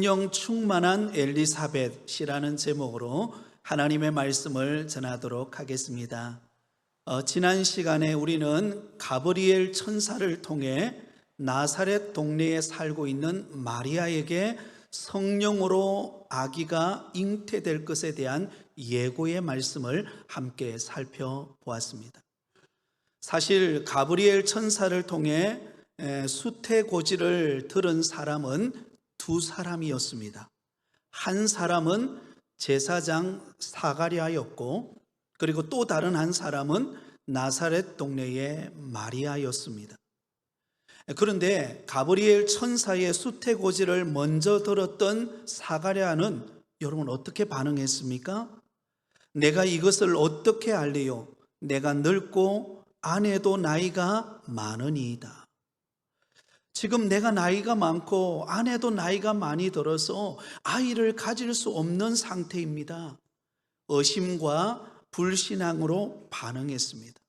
성령 충만한 엘리사벳이라는 제목으로 하나님의 말씀을 전하도록 하겠습니다. 지난 시간에 우리는 가브리엘 천사를 통해 나사렛 동네에 살고 있는 마리아에게 성령으로 아기가 잉태될 것에 대한 예고의 말씀을 함께 살펴보았습니다. 사실 가브리엘 천사를 통해 수태고지를 들은 사람은 두 사람이었습니다. 한 사람은 제사장 사가랴였고, 그리고 또 다른 한 사람은 나사렛 동네의 마리아였습니다. 그런데 가브리엘 천사의 수태고지를 먼저 들었던 사가랴는 여러분 어떻게 반응했습니까? 내가 이것을 어떻게 알리요? 내가 늙고 아내도 나이가 많으니이다. 지금 내가 나이가 많고 아내도 나이가 많이 들어서 아이를 가질 수 없는 상태입니다. 의심과 불신앙으로 반응했습니다.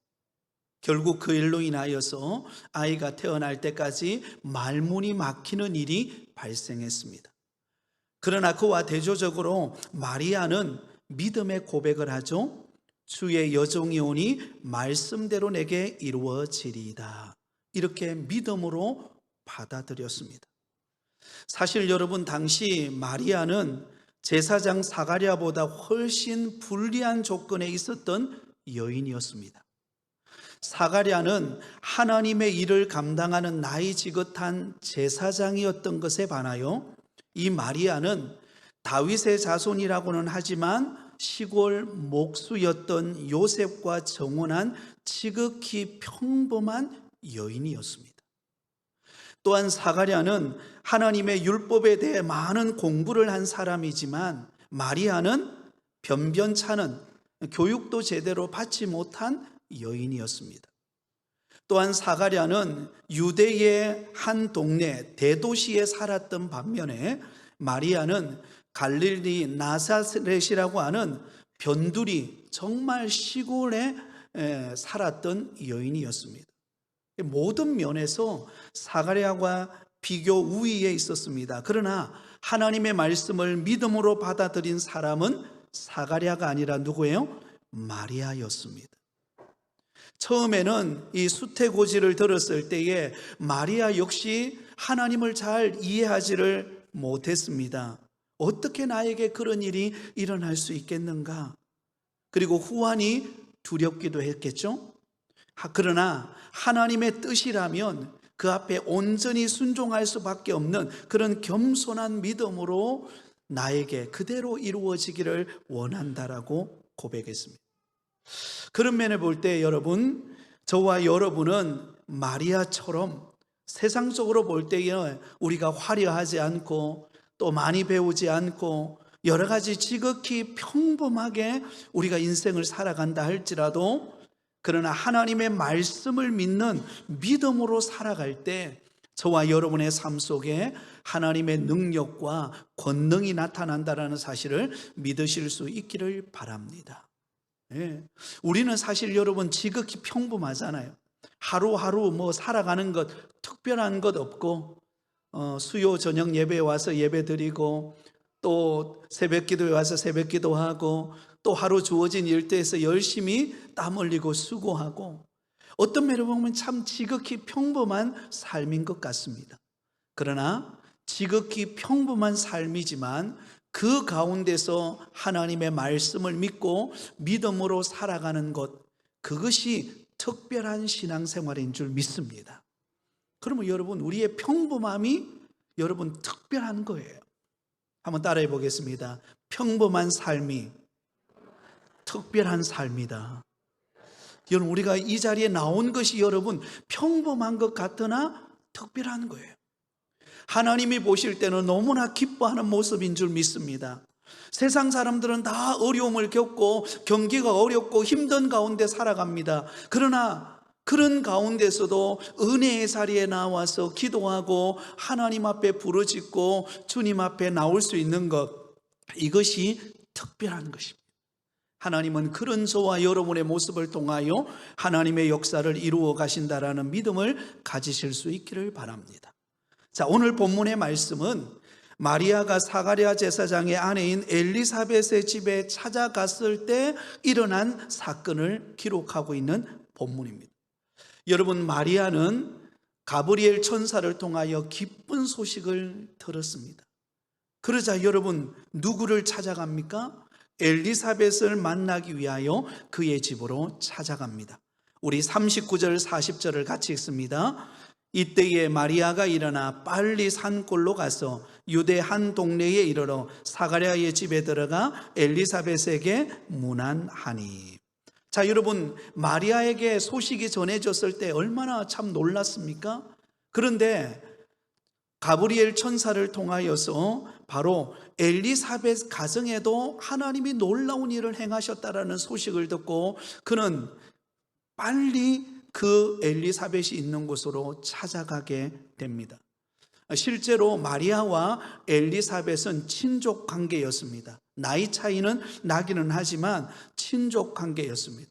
결국 그 일로 인하여서 아이가 태어날 때까지 말문이 막히는 일이 발생했습니다. 그러나 그와 대조적으로 마리아는 믿음의 고백을 하죠. 주의 여종이 오니 말씀대로 내게 이루어지리이다. 이렇게 믿음으로 받아들였습니다. 사실 여러분, 당시 마리아는 제사장 사가랴보다 훨씬 불리한 조건에 있었던 여인이었습니다. 사가랴는 하나님의 일을 감당하는 나이 지긋한 제사장이었던 것에 반하여 이 마리아는 다윗의 자손이라고는 하지만 시골 목수였던 요셉과 정혼한 지극히 평범한 여인이었습니다. 또한 사가랴는 하나님의 율법에 대해 많은 공부를 한 사람이지만 마리아는 변변찮은, 교육도 제대로 받지 못한 여인이었습니다. 또한 사가랴는 유대의 한 동네 대도시에 살았던 반면에 마리아는 갈릴리 나사렛이라고 하는 변두리, 정말 시골에 살았던 여인이었습니다. 모든 면에서 사가랴와 비교 우위에 있었습니다. 그러나 하나님의 말씀을 믿음으로 받아들인 사람은 사가랴가 아니라 누구예요? 마리아였습니다. 처음에는 이 수태고지를 들었을 때에 마리아 역시 하나님을 잘 이해하지를 못했습니다. 어떻게 나에게 그런 일이 일어날 수 있겠는가? 그리고 후환이 두렵기도 했겠죠? 그러나 하나님의 뜻이라면 그 앞에 온전히 순종할 수밖에 없는 그런 겸손한 믿음으로 나에게 그대로 이루어지기를 원한다라고 고백했습니다. 그런 면을 볼 때 여러분, 저와 여러분은 마리아처럼 세상적으로 볼 때에 우리가 화려하지 않고 또 많이 배우지 않고 여러 가지 지극히 평범하게 우리가 인생을 살아간다 할지라도, 그러나 하나님의 말씀을 믿는 믿음으로 살아갈 때 저와 여러분의 삶 속에 하나님의 능력과 권능이 나타난다는 사실을 믿으실 수 있기를 바랍니다. 우리는 사실 여러분 지극히 평범하잖아요. 하루하루 살아가는 것 특별한 것 없고, 수요 저녁 예배에 와서 예배 드리고, 또 새벽 기도에 와서 새벽 기도하고, 또 하루 주어진 일터에서 열심히 땀 흘리고 수고하고, 어떤 면을 보면 참 지극히 평범한 삶인 것 같습니다. 그러나 지극히 평범한 삶이지만 그 가운데서 하나님의 말씀을 믿고 믿음으로 살아가는 것, 그것이 특별한 신앙생활인 줄 믿습니다. 그러면 여러분, 우리의 평범함이 여러분 특별한 거예요. 한번 따라해 보겠습니다. 평범한 삶이 특별한 삶이다. 여러분, 우리가 이 자리에 나온 것이 여러분 평범한 것 같으나 특별한 거예요. 하나님이 보실 때는 너무나 기뻐하는 모습인 줄 믿습니다. 세상 사람들은 다 어려움을 겪고 경기가 어렵고 힘든 가운데 살아갑니다. 그러나 그런 가운데서도 은혜의 자리에 나와서 기도하고 하나님 앞에 부르짖고 주님 앞에 나올 수 있는 것, 이것이 특별한 것입니다. 하나님은 그런 저와 여러분의 모습을 통하여 하나님의 역사를 이루어 가신다라는 믿음을 가지실 수 있기를 바랍니다. 자, 오늘 본문의 말씀은 마리아가 사가랴 제사장의 아내인 엘리사벳의 집에 찾아갔을 때 일어난 사건을 기록하고 있는 본문입니다. 여러분, 마리아는 가브리엘 천사를 통하여 기쁜 소식을 들었습니다. 그러자 여러분, 누구를 찾아갑니까? 엘리사벳을 만나기 위하여 그의 집으로 찾아갑니다. 우리 39절 40절을 같이 읽습니다. 이때에 마리아가 일어나 빨리 산골로 가서 유대 한 동네에 이르러 사가랴의 집에 들어가 엘리사벳에게 문안하니. 자, 여러분, 마리아에게 소식이 전해졌을 때 얼마나 참 놀랐습니까? 그런데 가브리엘 천사를 통하여서 바로 엘리사벳 가정에도 하나님이 놀라운 일을 행하셨다라는 소식을 듣고 그는 빨리 그 엘리사벳이 있는 곳으로 찾아가게 됩니다. 실제로 마리아와 엘리사벳은 친족 관계였습니다. 나이 차이는 나기는 하지만 친족 관계였습니다.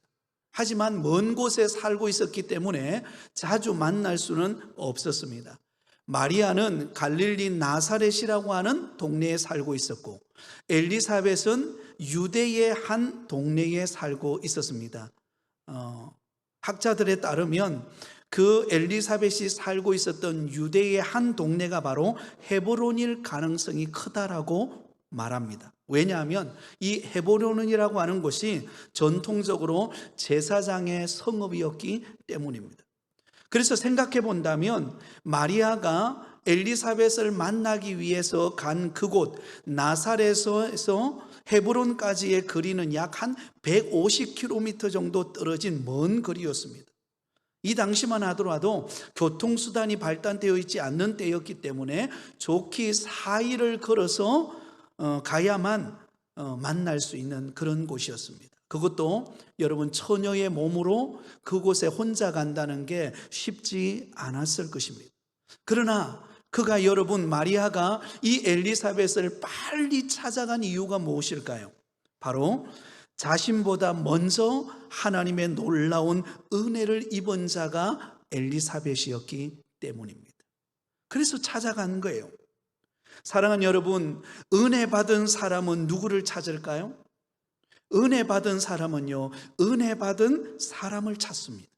하지만 먼 곳에 살고 있었기 때문에 자주 만날 수는 없었습니다. 마리아는 갈릴리 나사렛이라고 하는 동네에 살고 있었고 엘리사벳은 유대의 한 동네에 살고 있었습니다. 학자들에 따르면 그 엘리사벳이 살고 있었던 유대의 한 동네가 바로 헤브론일 가능성이 크다라고 말합니다. 왜냐하면 이 헤브론이라고 하는 곳이 전통적으로 제사장의 성읍이었기 때문입니다. 그래서 생각해 본다면 마리아가 엘리사벳을 만나기 위해서 간 그곳 나사렛에서 헤브론까지의 거리는 약 한 150km 정도 떨어진 먼 거리였습니다. 이 당시만 하더라도 교통수단이 발달되어 있지 않는 때였기 때문에 좋게 4일을 걸어서 가야만 만날 수 있는 그런 곳이었습니다. 그것도 여러분 처녀의 몸으로 그곳에 혼자 간다는 게 쉽지 않았을 것입니다. 그러나 그가 여러분 마리아가 이 엘리사벳을 빨리 찾아간 이유가 무엇일까요? 바로 자신보다 먼저 하나님의 놀라운 은혜를 입은 자가 엘리사벳이었기 때문입니다. 그래서 찾아간 거예요. 사랑하는 여러분, 은혜 받은 사람은 누구를 찾을까요? 은혜 받은 사람은요, 은혜 받은 사람을 찾습니다.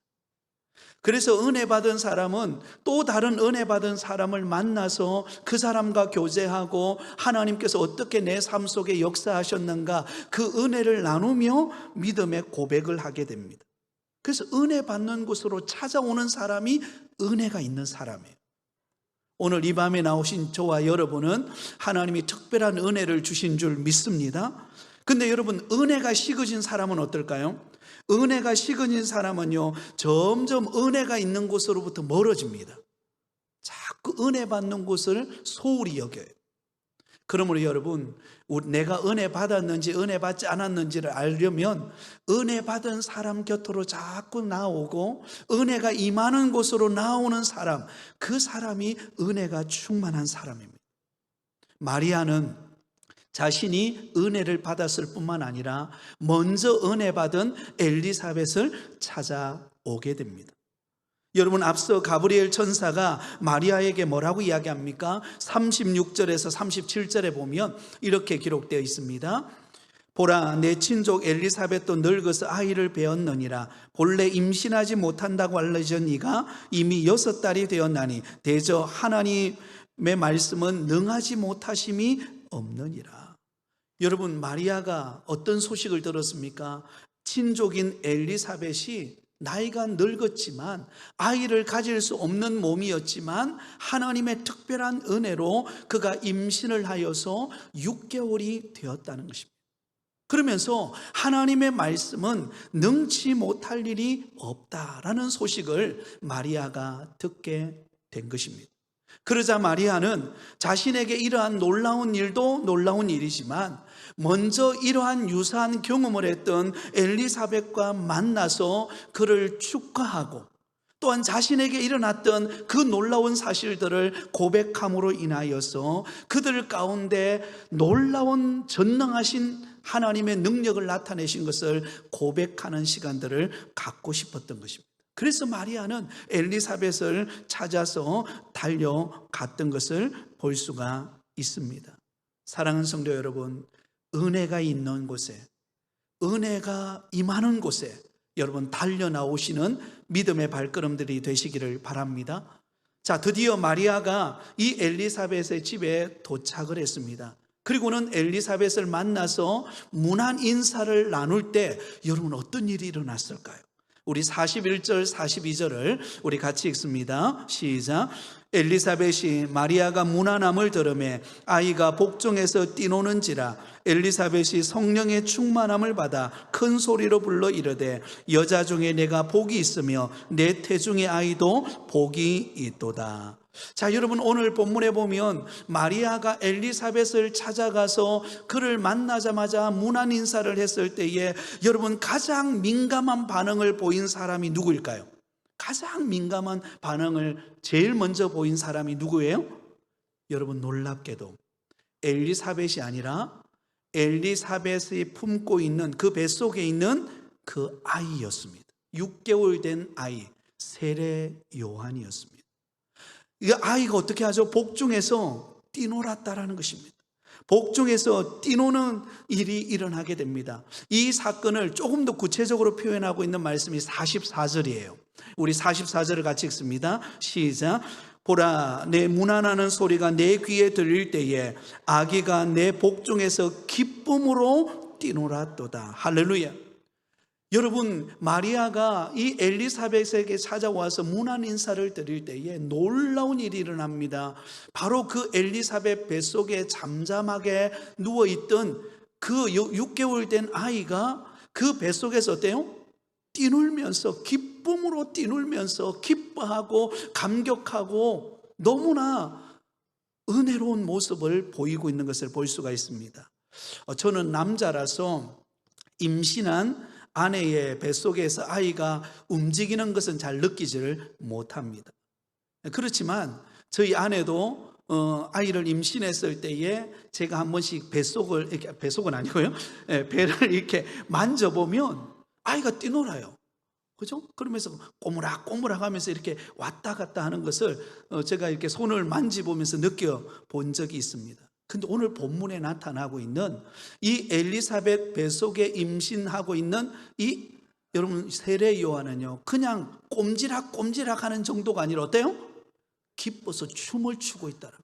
그래서 은혜 받은 사람은 또 다른 은혜 받은 사람을 만나서 그 사람과 교제하고 하나님께서 어떻게 내 삶 속에 역사하셨는가 그 은혜를 나누며 믿음의 고백을 하게 됩니다. 그래서 은혜 받는 곳으로 찾아오는 사람이 은혜가 있는 사람이에요. 오늘 이 밤에 나오신 저와 여러분은 하나님이 특별한 은혜를 주신 줄 믿습니다. 근데 여러분, 은혜가 식어진 사람은 어떨까요? 은혜가 식어진 사람은요, 점점 은혜가 있는 곳으로부터 멀어집니다. 자꾸 은혜 받는 곳을 소홀히 여겨요. 그러므로 여러분, 내가 은혜 받았는지 은혜 받지 않았는지를 알려면 은혜 받은 사람 곁으로 자꾸 나오고 은혜가 임하는 곳으로 나오는 사람, 그 사람이 은혜가 충만한 사람입니다. 마리아는 자신이 은혜를 받았을 뿐만 아니라 먼저 은혜 받은 엘리사벳을 찾아오게 됩니다. 여러분, 앞서 가브리엘 천사가 마리아에게 뭐라고 이야기합니까? 36절에서 37절에 보면 이렇게 기록되어 있습니다. 보라, 내 친족 엘리사벳도 늙어서 아이를 배었느니라. 본래 임신하지 못한다고 알려진 이가 이미 6달이 되었나니 대저 하나님의 말씀은 능하지 못하심이 없느니라. 여러분, 마리아가 어떤 소식을 들었습니까? 친족인 엘리사벳이 나이가 늙었지만 아이를 가질 수 없는 몸이었지만 하나님의 특별한 은혜로 그가 임신을 하여서 6개월이 되었다는 것입니다. 그러면서 하나님의 말씀은 능치 못할 일이 없다라는 소식을 마리아가 듣게 된 것입니다. 그러자 마리아는 자신에게 이러한 놀라운 일도 놀라운 일이지만 먼저 이러한 유사한 경험을 했던 엘리사벳과 만나서 그를 축하하고 또한 자신에게 일어났던 그 놀라운 사실들을 고백함으로 인하여서 그들 가운데 놀라운 전능하신 하나님의 능력을 나타내신 것을 고백하는 시간들을 갖고 싶었던 것입니다. 그래서 마리아는 엘리사벳을 찾아서 달려갔던 것을 볼 수가 있습니다. 사랑하는 성도 여러분, 은혜가 있는 곳에, 은혜가 임하는 곳에 여러분 달려나오시는 믿음의 발걸음들이 되시기를 바랍니다. 자, 드디어 마리아가 이 엘리사벳의 집에 도착을 했습니다. 그리고는 엘리사벳을 만나서 문안 인사를 나눌 때 여러분 어떤 일이 일어났을까요? 우리 41절 42절을 우리 같이 읽습니다. 시작. 엘리사벳이 마리아가 문안함을 들으매 아이가 복중에서 뛰노는지라 엘리사벳이 성령의 충만함을 받아 큰 소리로 불러 이르되 여자 중에 내가 복이 있으며 내 태중의 아이도 복이 있도다. 자, 여러분 오늘 본문에 보면 마리아가 엘리사벳을 찾아가서 그를 만나자마자 문안 인사를 했을 때에 여러분 가장 민감한 반응을 보인 사람이 누구일까요? 가장 민감한 반응을 제일 먼저 보인 사람이 누구예요? 여러분 놀랍게도 엘리사벳이 아니라 엘리사벳이 품고 있는 그 뱃속에 있는 그 아이였습니다. 6개월 된 아이 세례 요한이었습니다. 이 아이가 어떻게 하죠? 복중에서 뛰놀았다라는 것입니다. 복중에서 뛰노는 일이 일어나게 됩니다. 이 사건을 조금 더 구체적으로 표현하고 있는 말씀이 44절이에요. 우리 44절을 같이 읽습니다. 시작. 보라, 내 문안하는 소리가 내 귀에 들릴 때에 아기가 내 복중에서 기쁨으로 뛰놀았도다. 할렐루야. 여러분, 마리아가 이 엘리사벳에게 찾아와서 문안 인사를 드릴 때에 놀라운 일이 일어납니다. 바로 그 엘리사벳 뱃속에 잠잠하게 누워있던 그 6개월 된 아이가 그 뱃속에서 어때요? 뛰놀면서, 기쁨으로 뛰놀면서 기뻐하고 감격하고 너무나 은혜로운 모습을 보이고 있는 것을 볼 수가 있습니다. 저는 남자라서 임신한 아내의 뱃속에서 아이가 움직이는 것은 잘 느끼지를 못합니다. 그렇지만 저희 아내도 아이를 임신했을 때에 제가 한 번씩 뱃속은 아니고요, 배를 이렇게 만져보면 아이가 뛰놀아요. 그죠? 그러면서 꼬무락꼬무락 하면서 이렇게 왔다 갔다 하는 것을 제가 이렇게 손을 만지보면서 느껴본 적이 있습니다. 근데 오늘 본문에 나타나고 있는 이 엘리사벳 뱃속에 임신하고 있는 이 여러분 세례 요한은요, 그냥 꼼지락꼼지락 하는 정도가 아니라 어때요? 기뻐서 춤을 추고 있다는,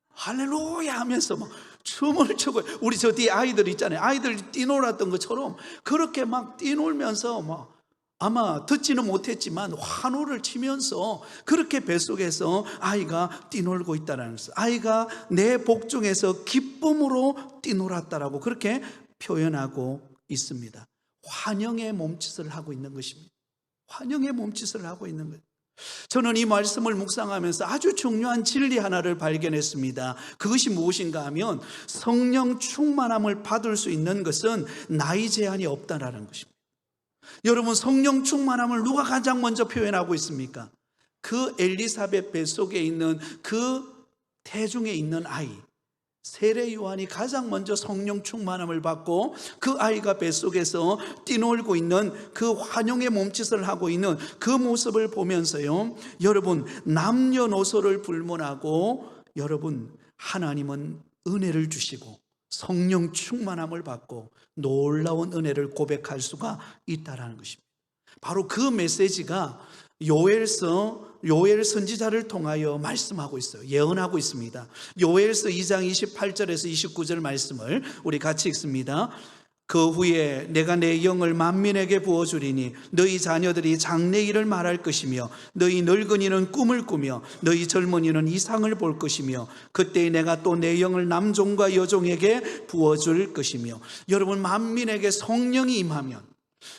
할렐루야 하면서 막 춤을 추고, 우리 저 뒤에 아이들 있잖아요. 아이들이 뛰놀았던 것처럼 그렇게 막 뛰놀면서 막 아마 듣지는 못했지만 환호를 치면서 그렇게 뱃속에서 아이가 뛰놀고 있다는 것을, 아이가 내 복중에서 기쁨으로 뛰놀았다라고 그렇게 표현하고 있습니다. 환영의 몸짓을 하고 있는 것입니다. 환영의 몸짓을 하고 있는 것. 저는 이 말씀을 묵상하면서 아주 중요한 진리 하나를 발견했습니다. 그것이 무엇인가 하면 성령 충만함을 받을 수 있는 것은 나이 제한이 없다라는 것입니다. 여러분, 성령 충만함을 누가 가장 먼저 표현하고 있습니까? 그 엘리사벳 뱃속에 있는 그 태중에 있는 아이 세례 요한이 가장 먼저 성령 충만함을 받고 그 아이가 뱃속에서 뛰놀고 있는 그 환영의 몸짓을 하고 있는 그 모습을 보면서요, 여러분 남녀노소를 불문하고 여러분 하나님은 은혜를 주시고 성령 충만함을 받고 놀라운 은혜를 고백할 수가 있다는 것입니다. 바로 그 메시지가 요엘 선지자를 통하여 말씀하고 있어요. 예언하고 있습니다. 요엘서 2장 28절에서 29절 말씀을 우리 같이 읽습니다. 그 후에 내가 내 영을 만민에게 부어주리니 너희 자녀들이 장래일을 말할 것이며 너희 늙은이는 꿈을 꾸며 너희 젊은이는 이상을 볼 것이며 그때 내가 또 내 영을 남종과 여종에게 부어줄 것이며. 여러분, 만민에게 성령이 임하면,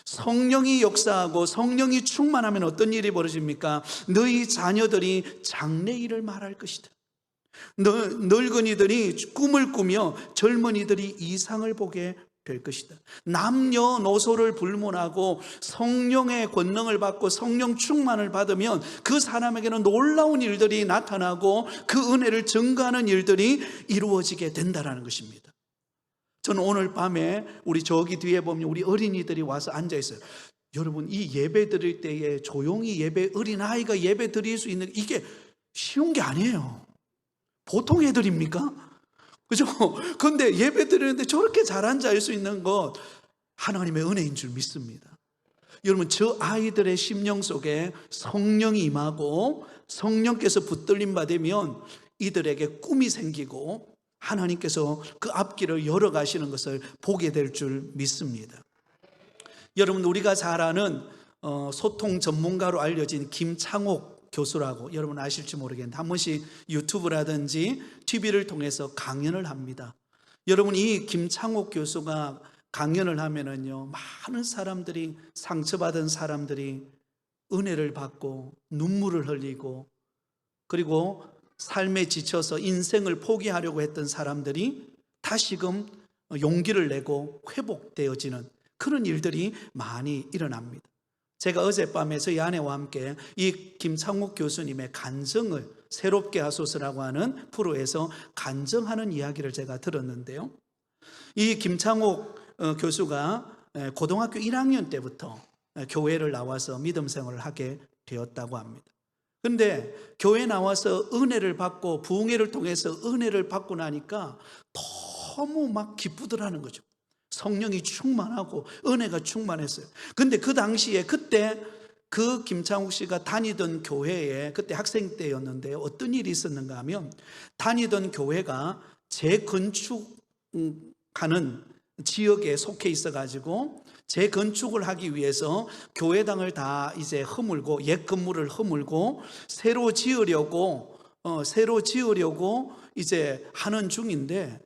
성령이 역사하고 성령이 충만하면 어떤 일이 벌어집니까? 너희 자녀들이 장래일을 말할 것이다. 늙은이들이 꿈을 꾸며 젊은이들이 이상을 보게 될 것이다. 남녀노소를 불문하고 성령의 권능을 받고 성령 충만을 받으면 그 사람에게는 놀라운 일들이 나타나고 그 은혜를 증거하는 일들이 이루어지게 된다는 것입니다. 저는 오늘 밤에 우리 저기 뒤에 보면 우리 어린이들이 와서 앉아 있어요. 여러분, 이 예배 드릴 때에 조용히 어린아이가 예배 드릴 수 있는 이게 쉬운 게 아니에요. 보통 애들입니까? 그죠? 근데 예배 드리는데 저렇게 잘 앉아 있을 수 있는 것 하나님의 은혜인 줄 믿습니다. 여러분, 저 아이들의 심령 속에 성령이 임하고 성령께서 붙들림 받으면 이들에게 꿈이 생기고 하나님께서 그 앞길을 열어가시는 것을 보게 될 줄 믿습니다. 여러분, 우리가 잘 아는 소통 전문가로 알려진 김창옥 교수라고 여러분 아실지 모르겠는데 한 번씩 유튜브라든지 TV를 통해서 강연을 합니다. 여러분, 이 김창옥 교수가 강연을 하면은요, 많은 사람들이, 상처받은 사람들이 은혜를 받고 눈물을 흘리고, 그리고 삶에 지쳐서 인생을 포기하려고 했던 사람들이 다시금 용기를 내고 회복되어지는 그런 일들이 많이 일어납니다. 제가 어젯밤에 저희 아내와 함께 이 김창욱 교수님의 간증을 새롭게 하소서라고 하는 프로에서 간증하는 이야기를 제가 들었는데요, 이 김창욱 교수가 고등학교 1학년 때부터 교회를 나와서 믿음 생활을 하게 되었다고 합니다. 그런데 교회 나와서 은혜를 받고 부흥회를 통해서 은혜를 받고 나니까 너무 막 기쁘더라는 거죠. 성령이 충만하고 은혜가 충만했어요. 근데 그 당시에 그때 그 김창욱 씨가 다니던 교회에, 그때 학생 때였는데 어떤 일이 있었는가 하면, 다니던 교회가 재건축하는 지역에 속해 있어가지고 재건축을 하기 위해서 교회당을 다 이제 허물고, 옛 건물을 허물고 새로 지으려고 이제 하는 중인데,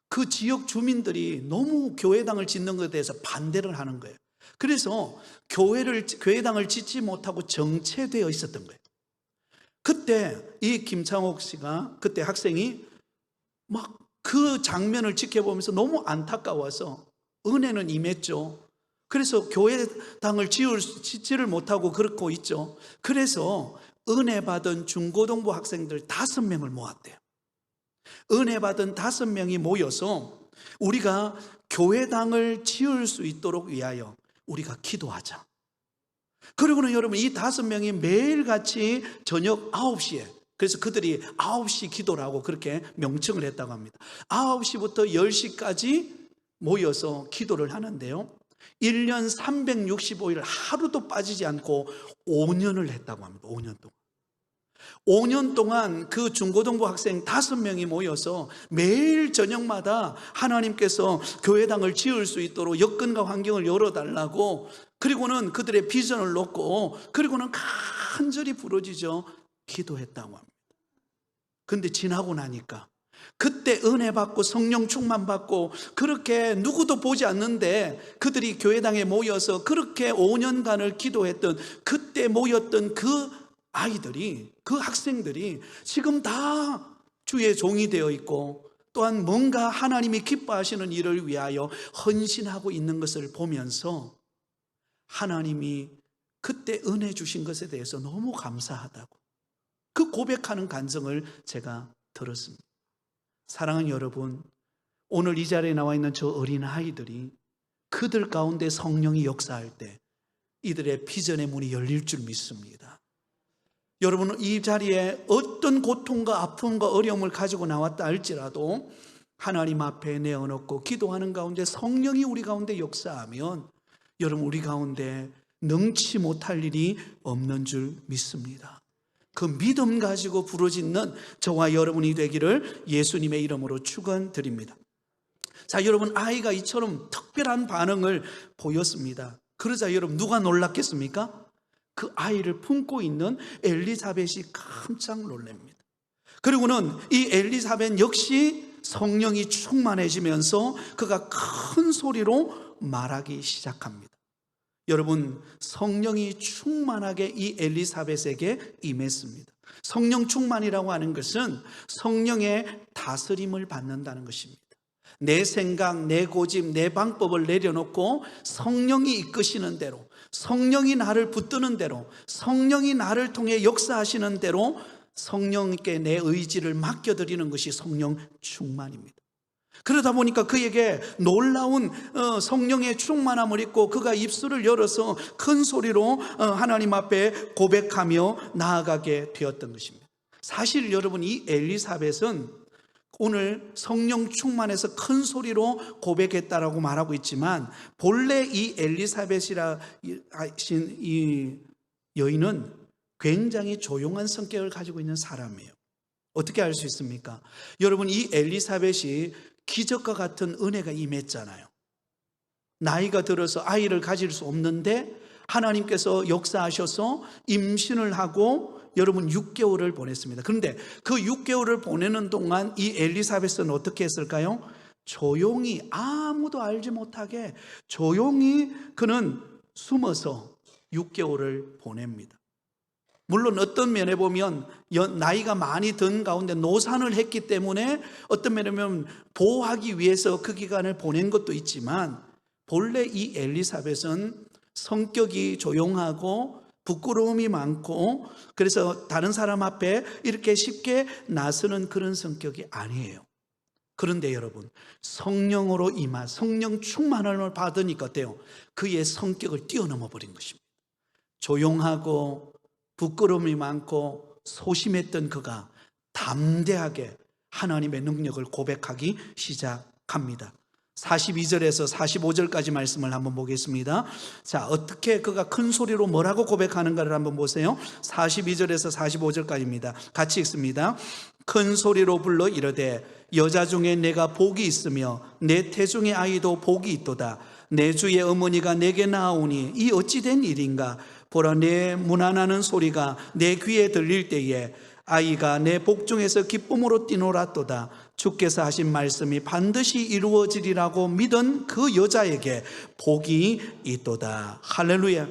그 지역 주민들이 너무 교회당을 짓는 것에 대해서 반대를 하는 거예요. 그래서 교회당을 짓지 못하고 정체되어 있었던 거예요. 그때 이 김창옥 씨가, 그때 학생이 막 그 장면을 지켜보면서 너무 안타까워서, 은혜는 임했죠. 그래서 교회당을 짓지를 못하고 그렇고 있죠. 그래서 은혜 받은 중고등부 학생들 5명을 모았대요. 은혜 받은 5명이 모여서 우리가 교회당을 지을 수 있도록 위하여 우리가 기도하자. 그리고는 여러분, 이 5명이 매일같이 저녁 9시에, 그래서 그들이 9시 기도라고 그렇게 명칭을 했다고 합니다. 9시부터 10시까지 모여서 기도를 하는데요, 1년 365일 하루도 빠지지 않고 5년을 했다고 합니다. 5년 동안. 5년 동안 그 중고등부 학생 5명이 모여서 매일 저녁마다 하나님께서 교회당을 지을 수 있도록 여건과 환경을 열어달라고, 그리고는 그들의 비전을 놓고, 그리고는 간절히 부르짖어 기도했다고 합니다. 근데 지나고 나니까, 그때 은혜 받고 성령 충만 받고 그렇게 누구도 보지 않는데 그들이 교회당에 모여서 그렇게 5년간을 기도했던, 그때 모였던 그 아이들이, 그 학생들이 지금 다 주의 종이 되어 있고, 또한 뭔가 하나님이 기뻐하시는 일을 위하여 헌신하고 있는 것을 보면서 하나님이 그때 은혜 주신 것에 대해서 너무 감사하다고 그 고백하는 간증을 제가 들었습니다. 사랑하는 여러분, 오늘 이 자리에 나와 있는 저 어린 아이들이 그들 가운데 성령이 역사할 때 이들의 비전의 문이 열릴 줄 믿습니다. 여러분, 이 자리에 어떤 고통과 아픔과 어려움을 가지고 나왔다 할지라도 하나님 앞에 내어놓고 기도하는 가운데 성령이 우리 가운데 역사하면 여러분, 우리 가운데 능치 못할 일이 없는 줄 믿습니다. 그 믿음 가지고 부르짖는 저와 여러분이 되기를 예수님의 이름으로 축원드립니다. 자, 여러분, 아이가 이처럼 특별한 반응을 보였습니다. 그러자 여러분, 누가 놀랐겠습니까? 그 아이를 품고 있는 엘리사벳이 깜짝 놀랍니다. 그리고는 이 엘리사벳 역시 성령이 충만해지면서 그가 큰 소리로 말하기 시작합니다. 여러분, 성령이 충만하게 이 엘리사벳에게 임했습니다. 성령 충만이라고 하는 것은 성령의 다스림을 받는다는 것입니다. 내 생각, 내 고집, 내 방법을 내려놓고 성령이 이끄시는 대로, 성령이 나를 붙드는 대로, 성령이 나를 통해 역사하시는 대로 성령께 내 의지를 맡겨드리는 것이 성령 충만입니다. 그러다 보니까 그에게 놀라운 성령의 충만함을 입고 그가 입술을 열어서 큰 소리로 하나님 앞에 고백하며 나아가게 되었던 것입니다. 사실 여러분, 이 엘리사벳은 오늘 성령 충만해서 큰 소리로 고백했다라고 말하고 있지만, 본래 이 엘리사벳이라 하신 이 여인은 굉장히 조용한 성격을 가지고 있는 사람이에요. 어떻게 알 수 있습니까? 여러분, 이 엘리사벳이 기적과 같은 은혜가 임했잖아요. 나이가 들어서 아이를 가질 수 없는데 하나님께서 역사하셔서 임신을 하고 여러분 6개월을 보냈습니다. 그런데 그 6개월을 보내는 동안 이 엘리사벳은 어떻게 했을까요? 조용히, 아무도 알지 못하게 조용히 그는 숨어서 6개월을 보냅니다. 물론 어떤 면에 보면 나이가 많이 든 가운데 노산을 했기 때문에 어떤 면에 보면 보호하기 위해서 그 기간을 보낸 것도 있지만, 본래 이 엘리사벳은 성격이 조용하고 부끄러움이 많고, 그래서 다른 사람 앞에 이렇게 쉽게 나서는 그런 성격이 아니에요. 그런데 여러분, 성령으로 임한, 성령 충만함을 받으니까 어때요? 그의 성격을 뛰어넘어 버린 것입니다. 조용하고 부끄러움이 많고 소심했던 그가 담대하게 하나님의 능력을 고백하기 시작합니다. 42절에서 45절까지 말씀을 한번 보겠습니다. 자, 어떻게 그가 큰 소리로 뭐라고 고백하는가를 한번 보세요. 42절에서 45절까지입니다. 같이 읽습니다. 큰 소리로 불러 이르되 여자 중에 내가 복이 있으며 내 태중의 아이도 복이 있도다. 내 주의 어머니가 내게 나아오니 이 어찌 된 일인가. 보라, 내 문안하는 소리가 내 귀에 들릴 때에 아이가 내 복중에서 기쁨으로 뛰놀았도다. 주께서 하신 말씀이 반드시 이루어지리라고 믿은 그 여자에게 복이 있도다. 할렐루야.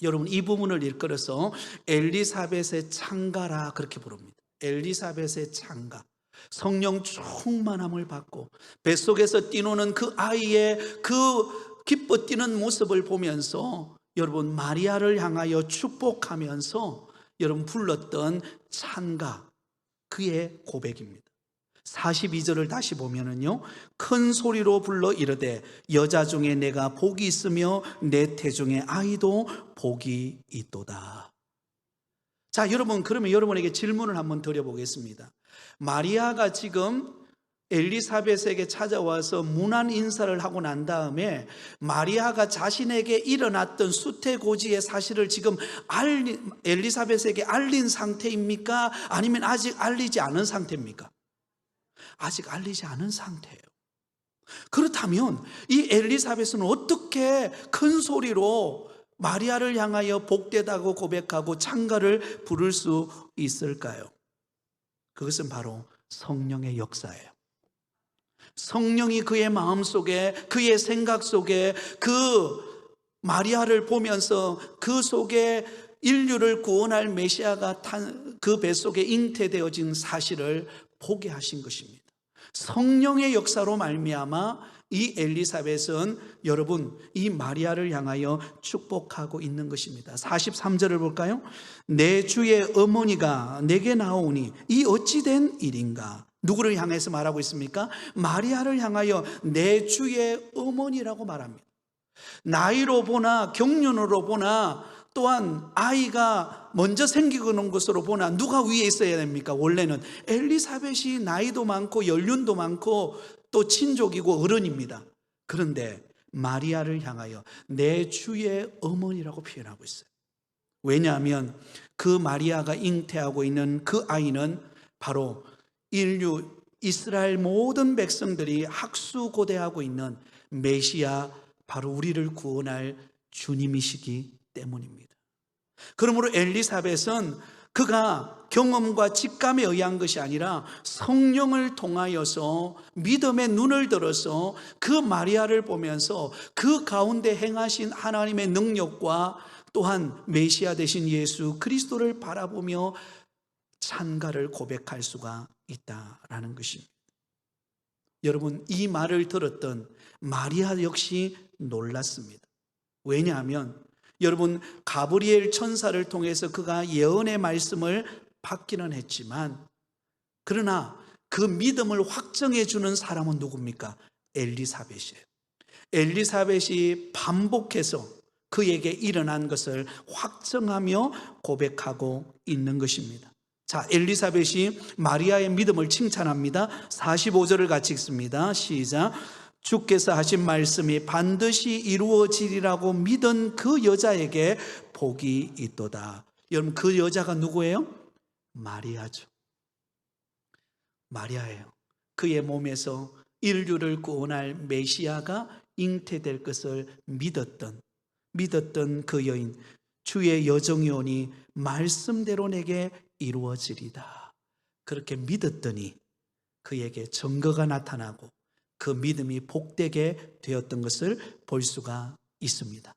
여러분, 이 부분을 일컬어서 엘리사벳의 창가라 그렇게 부릅니다. 엘리사벳의 창가. 성령 충만함을 받고 뱃속에서 뛰노는 그 아이의 그 기뻐 뛰는 모습을 보면서 여러분, 마리아를 향하여 축복하면서 여러분 불렀던 찬가, 그의 고백입니다. 42절을 다시 보면은요, 큰 소리로 불러 이르되 여자 중에 내가 복이 있으며 내 태중의 아이도 복이 있도다. 자, 여러분, 그러면 여러분에게 질문을 한번 드려보겠습니다. 마리아가 지금 엘리사벳에게 찾아와서 문안 인사를 하고 난 다음에 마리아가 자신에게 일어났던 수태고지의 사실을 지금 엘리사벳에게 알린 상태입니까? 아니면 아직 알리지 않은 상태입니까? 아직 알리지 않은 상태예요. 그렇다면 이 엘리사벳은 어떻게 큰 소리로 마리아를 향하여 복되다고 고백하고 찬가를 부를 수 있을까요? 그것은 바로 성령의 역사예요. 성령이 그의 마음속에, 그의 생각 속에 그 마리아를 보면서 그 속에 인류를 구원할 메시아가 그 뱃속에 잉태되어진 사실을 보게 하신 것입니다. 성령의 역사로 말미암아 이 엘리사벳은 여러분 이 마리아를 향하여 축복하고 있는 것입니다. 43절을 볼까요? 내 주의 어머니가 내게 나오니 이 어찌 된 일인가. 누구를 향해서 말하고 있습니까? 마리아를 향하여 내 주의 어머니라고 말합니다. 나이로 보나 경륜으로 보나 또한 아이가 먼저 생기고 있는 것으로 보나 누가 위에 있어야 됩니까? 원래는 엘리사벳이 나이도 많고 연륜도 많고 또 친족이고 어른입니다. 그런데 마리아를 향하여 내 주의 어머니라고 표현하고 있어요. 왜냐하면 그 마리아가 잉태하고 있는 그 아이는 바로 인류 이스라엘 모든 백성들이 학수고대하고 있는 메시아, 바로 우리를 구원할 주님이시기 때문입니다. 그러므로 엘리사벳은 그가 경험과 직감에 의한 것이 아니라 성령을 통하여서 믿음의 눈을 들어서 그 마리아를 보면서 그 가운데 행하신 하나님의 능력과 또한 메시아 되신 예수 그리스도를 바라보며 찬가를 고백할 수가 있다라는 것입니다. 여러분, 이 말을 들었던 마리아 역시 놀랐습니다. 왜냐하면 여러분, 가브리엘 천사를 통해서 그가 예언의 말씀을 받기는 했지만, 그러나 그 믿음을 확정해 주는 사람은 누굽니까? 엘리사벳이에요. 엘리사벳이 반복해서 그에게 일어난 것을 확정하며 고백하고 있는 것입니다. 자, 엘리사벳이 마리아의 믿음을 칭찬합니다. 45절을 같이 읽습니다. 시작. 주께서 하신 말씀이 반드시 이루어지리라고 믿은 그 여자에게 복이 있도다. 여러분, 그 여자가 누구예요? 마리아죠. 마리아예요. 그의 몸에서 인류를 구원할 메시아가 잉태될 것을 믿었던 그 여인, 주의 여정이 오니 말씀대로 내게 이루어지리다. 그렇게 믿었더니 그에게 증거가 나타나고 그 믿음이 복되게 되었던 것을 볼 수가 있습니다.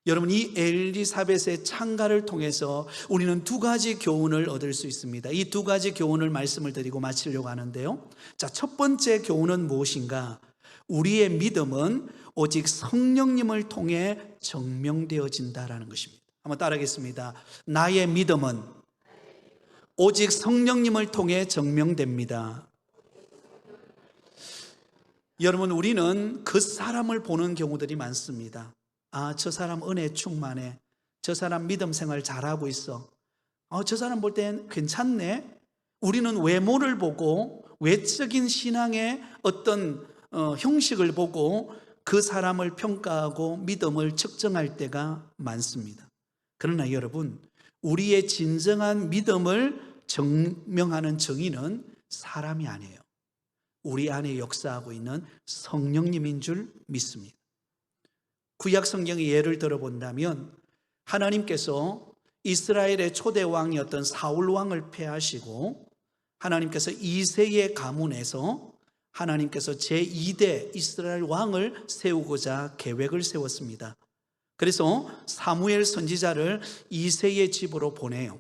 여러분, 이 엘리사벳의 창가를 통해서 우리는 두 가지 교훈을 얻을 수 있습니다. 이 두 가지 교훈을 말씀을 드리고 마치려고 하는데요. 자, 첫 번째 교훈은 무엇인가? 우리의 믿음은 오직 성령님을 통해 증명되어진다라는 것입니다. 한번 따라하겠습니다. 나의 믿음은 오직 성령님을 통해 증명됩니다. 여러분, 우리는 그 사람을 보는 경우들이 많습니다. 아, 저 사람 은혜 충만해. 저 사람 믿음 생활 잘하고 있어. 저 사람 볼 땐 괜찮네. 우리는 외모를 보고 외적인 신앙의 어떤 형식을 보고 그 사람을 평가하고 믿음을 측정할 때가 많습니다. 그러나 여러분, 우리의 진정한 믿음을 증명하는 정의는 사람이 아니에요. 우리 안에 역사하고 있는 성령님인 줄 믿습니다. 구약 성경의 예를 들어본다면 하나님께서 이스라엘의 초대 왕이었던 사울 왕을 폐하시고 하나님께서 이새의 가문에서 하나님께서 제2대 이스라엘 왕을 세우고자 계획을 세웠습니다. 그래서 사무엘 선지자를 이새의 집으로 보내요.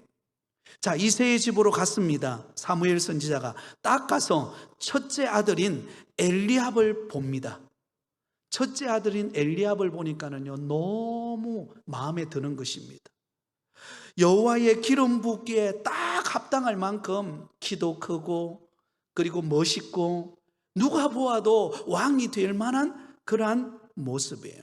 자, 이새의 집으로 갔습니다. 사무엘 선지자가 딱 가서 첫째 아들인 엘리압을 봅니다. 첫째 아들인 엘리압을 보니까는요, 너무 마음에 드는 것입니다. 여호와의 기름 붓기에 딱 합당할 만큼 키도 크고 그리고 멋있고 누가 보아도 왕이 될 만한 그러한 모습이에요.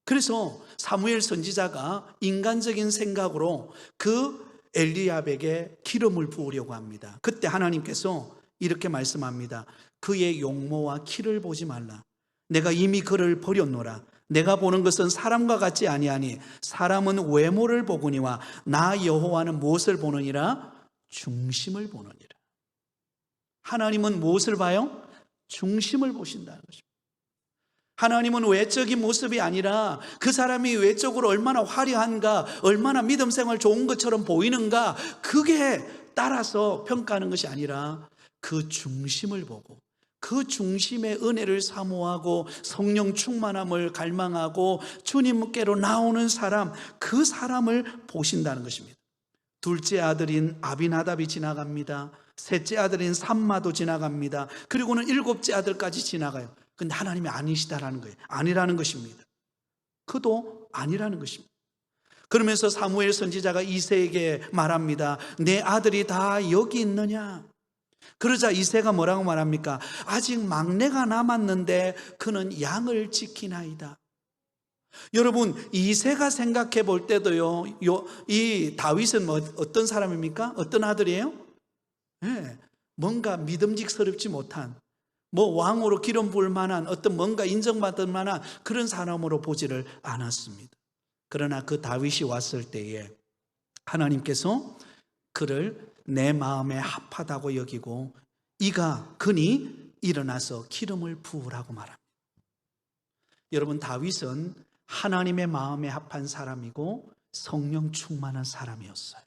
그래서 사무엘 선지자가 인간적인 생각으로 그 엘리압에게 기름을 부으려고 합니다. 그때 하나님께서 이렇게 말씀합니다. 그의 용모와 키를 보지 말라. 내가 이미 그를 버렸노라. 내가 보는 것은 사람과 같지 아니하니 사람은 외모를 보거니와 나 여호와는 무엇을 보느니라? 중심을 보느니라. 하나님은 무엇을 봐요? 중심을 보신다는 것입니다. 하나님은 외적인 모습이 아니라 그 사람이 외적으로 얼마나 화려한가, 얼마나 믿음 생활 좋은 것처럼 보이는가, 그게 따라서 평가하는 것이 아니라 그 중심을 보고 그 중심의 은혜를 사모하고 성령 충만함을 갈망하고 주님께로 나오는 사람, 그 사람을 보신다는 것입니다. 둘째 아들인 아비나답이 지나갑니다. 셋째 아들인 삼마도 지나갑니다. 그리고는 일곱째 아들까지 지나가요. 근데 하나님이 아니시다라는 거예요. 아니라는 것입니다. 그도 아니라는 것입니다. 그러면서 사무엘 선지자가 이새에게 말합니다. 내 아들이 다 여기 있느냐? 그러자 이새가 뭐라고 말합니까? 아직 막내가 남았는데 그는 양을 지키나이다. 여러분, 이새가 생각해 볼 때도요, 이 다윗은 어떤 사람입니까? 어떤 아들이에요? 네, 뭔가 믿음직스럽지 못한, 왕으로 기름 부을 만한 어떤 뭔가 인정받을 만한 그런 사람으로 보지를 않았습니다. 그러나 그 다윗이 왔을 때에 하나님께서 그를 내 마음에 합하다고 여기고 그니 일어나서 기름을 부으라고 말합니다. 여러분, 다윗은 하나님의 마음에 합한 사람이고 성령 충만한 사람이었어요.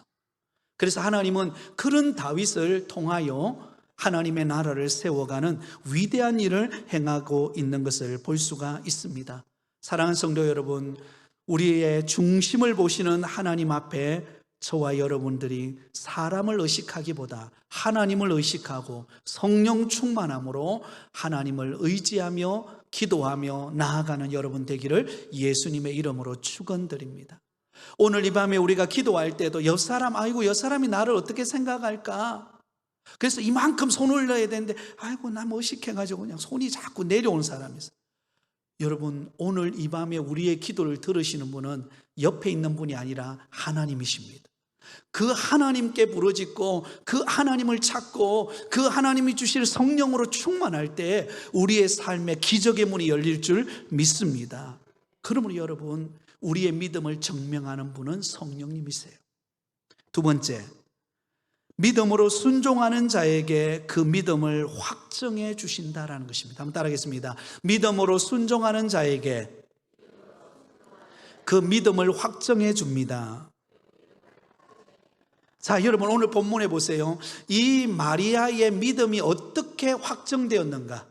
그래서 하나님은 그런 다윗을 통하여 하나님의 나라를 세워가는 위대한 일을 행하고 있는 것을 볼 수가 있습니다. 사랑하는 성도 여러분, 우리의 중심을 보시는 하나님 앞에 저와 여러분들이 사람을 의식하기보다 하나님을 의식하고 성령 충만함으로 하나님을 의지하며 기도하며 나아가는 여러분 되기를 예수님의 이름으로 축원드립니다. 오늘 이 밤에 우리가 기도할 때도 옆 사람이 나를 어떻게 생각할까? 그래서 이만큼 손 올려야 되는데 나 의식해가지고 그냥 손이 자꾸 내려오는 사람이 있어요. 여러분, 오늘 이 밤에 우리의 기도를 들으시는 분은 옆에 있는 분이 아니라 하나님이십니다. 그 하나님께 부르짖고 그 하나님을 찾고 그 하나님이 주실 성령으로 충만할 때 우리의 삶에 기적의 문이 열릴 줄 믿습니다. 그러므로 여러분, 우리의 믿음을 증명하는 분은 성령님이세요. 두 번째, 믿음으로 순종하는 자에게 그 믿음을 확증해 주신다라는 것입니다. 한번 따라하겠습니다. 믿음으로 순종하는 자에게 그 믿음을 확증해 줍니다. 자, 여러분, 오늘 본문에 보세요. 이 마리아의 믿음이 어떻게 확정되었는가?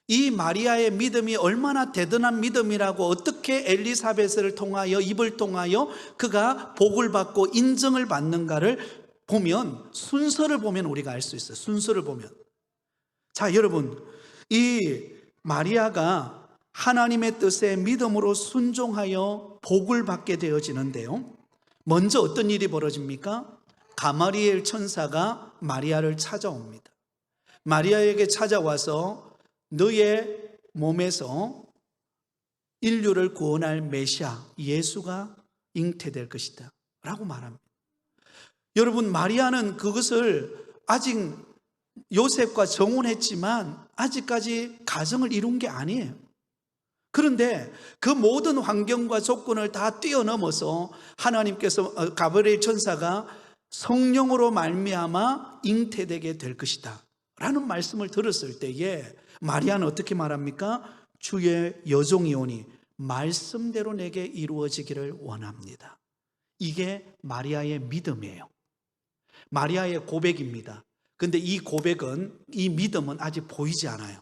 이 마리아의 믿음이 얼마나 대단한 믿음이라고, 어떻게 엘리사벳을 통하여, 입을 통하여 그가 복을 받고 인정을 받는가를 보면, 순서를 보면 우리가 알 수 있어요. 순서를 보면. 자, 여러분, 이 마리아가 하나님의 뜻에 믿음으로 순종하여 복을 받게 되어지는데요, 먼저 어떤 일이 벌어집니까? 가마리엘 천사가 마리아를 찾아옵니다. 마리아에게 찾아와서 너의 몸에서 인류를 구원할 메시아 예수가 잉태될 것이다 라고 말합니다. 여러분, 마리아는 그것을 아직 요셉과 정혼했지만 아직까지 가정을 이룬 게 아니에요. 그런데 그 모든 환경과 조건을 다 뛰어넘어서 하나님께서, 가브리엘 천사가 성령으로 말미암아 잉태되게 될 것이다 라는 말씀을 들었을 때에 마리아는 어떻게 말합니까? 주의 여종이오니 말씀대로 내게 이루어지기를 원합니다. 이게 마리아의 믿음이에요. 마리아의 고백입니다. 근데 이 고백은, 이 믿음은 아직 보이지 않아요.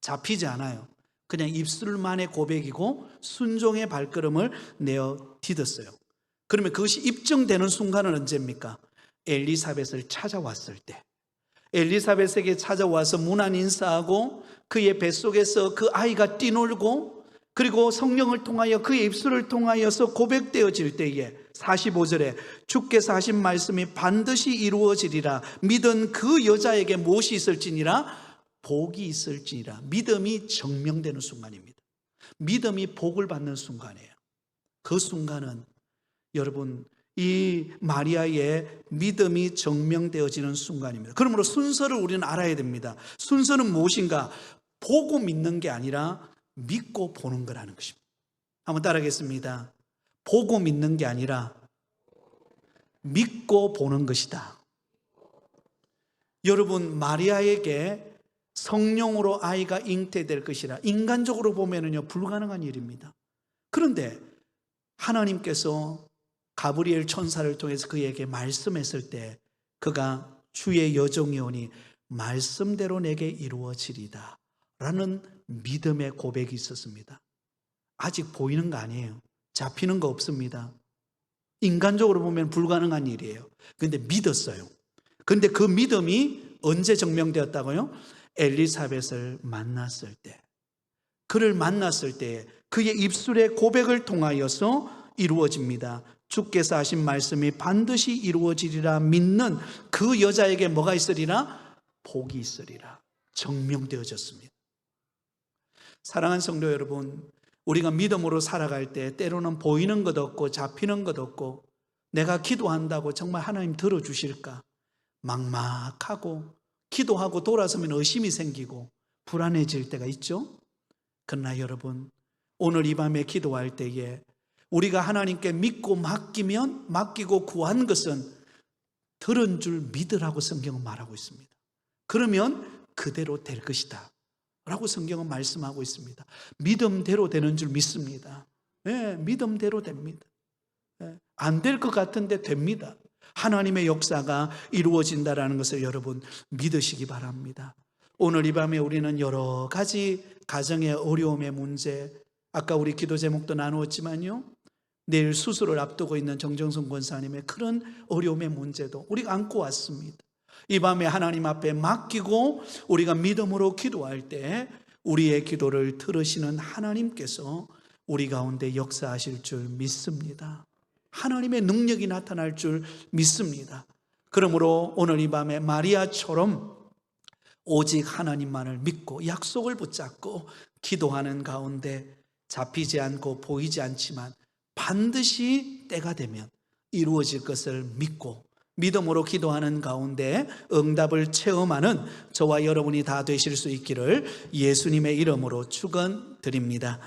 잡히지 않아요. 그냥 입술만의 고백이고 순종의 발걸음을 내어 디뎠어요. 그러면 그것이 입증되는 순간은 언제입니까? 엘리사벳을 찾아왔을 때. 엘리사벳에게 찾아와서 문안 인사하고 그의 뱃속에서 그 아이가 뛰놀고, 그리고 성령을 통하여 그의 입술을 통하여서 고백되어질 때에 45절에 주께서 하신 말씀이 반드시 이루어지리라 믿은 그 여자에게 무엇이 있을지니라? 복이 있을지니라. 믿음이 증명되는 순간입니다. 믿음이 복을 받는 순간이에요. 그 순간은 여러분, 이 마리아의 믿음이 증명되어지는 순간입니다. 그러므로 순서를 우리는 알아야 됩니다. 순서는 무엇인가? 보고 믿는 게 아니라 믿고 보는 거라는 것입니다. 한번 따라하겠습니다. 보고 믿는 게 아니라 믿고 보는 것이다. 여러분, 마리아에게 성령으로 아이가 잉태될 것이라 인간적으로 보면은요 불가능한 일입니다. 그런데 하나님께서 가브리엘 천사를 통해서 그에게 말씀했을 때 그가 주의 여종이오니 말씀대로 내게 이루어지리다 라는 믿음의 고백이 있었습니다. 아직 보이는 거 아니에요. 잡히는 거 없습니다. 인간적으로 보면 불가능한 일이에요. 그런데 믿었어요. 그런데 그 믿음이 언제 증명되었다고요? 엘리사벳을 만났을 때, 그를 만났을 때 그의 입술의 고백을 통하여서 이루어집니다. 주께서 하신 말씀이 반드시 이루어지리라 믿는 그 여자에게 뭐가 있으리라? 복이 있으리라. 증명되어졌습니다. 사랑하는 성도 여러분, 우리가 믿음으로 살아갈 때 때로는 보이는 것 없고 잡히는 것 없고 내가 기도한다고 정말 하나님 들어주실까 막막하고, 기도하고 돌아서면 의심이 생기고 불안해질 때가 있죠. 그러나 여러분, 오늘 이 밤에 기도할 때에 우리가 하나님께 믿고 맡기고 구한 것은 들은 줄 믿으라고 성경은 말하고 있습니다. 그러면 그대로 될 것이다 라고 성경은 말씀하고 있습니다. 믿음대로 되는 줄 믿습니다. 네, 믿음대로 됩니다. 네, 안 될 것 같은데 됩니다. 하나님의 역사가 이루어진다는 것을 여러분 믿으시기 바랍니다. 오늘 이 밤에 우리는 여러 가지 가정의 어려움의 문제, 아까 우리 기도 제목도 나누었지만요, 내일 수술을 앞두고 있는 정정순 권사님의 그런 어려움의 문제도 우리가 안고 왔습니다. 이 밤에 하나님 앞에 맡기고 우리가 믿음으로 기도할 때 우리의 기도를 들으시는 하나님께서 우리 가운데 역사하실 줄 믿습니다. 하나님의 능력이 나타날 줄 믿습니다. 그러므로 오늘 이 밤에 마리아처럼 오직 하나님만을 믿고 약속을 붙잡고 기도하는 가운데 잡히지 않고 보이지 않지만 반드시 때가 되면 이루어질 것을 믿고 믿음으로 기도하는 가운데 응답을 체험하는 저와 여러분이 다 되실 수 있기를 예수님의 이름으로 축원드립니다.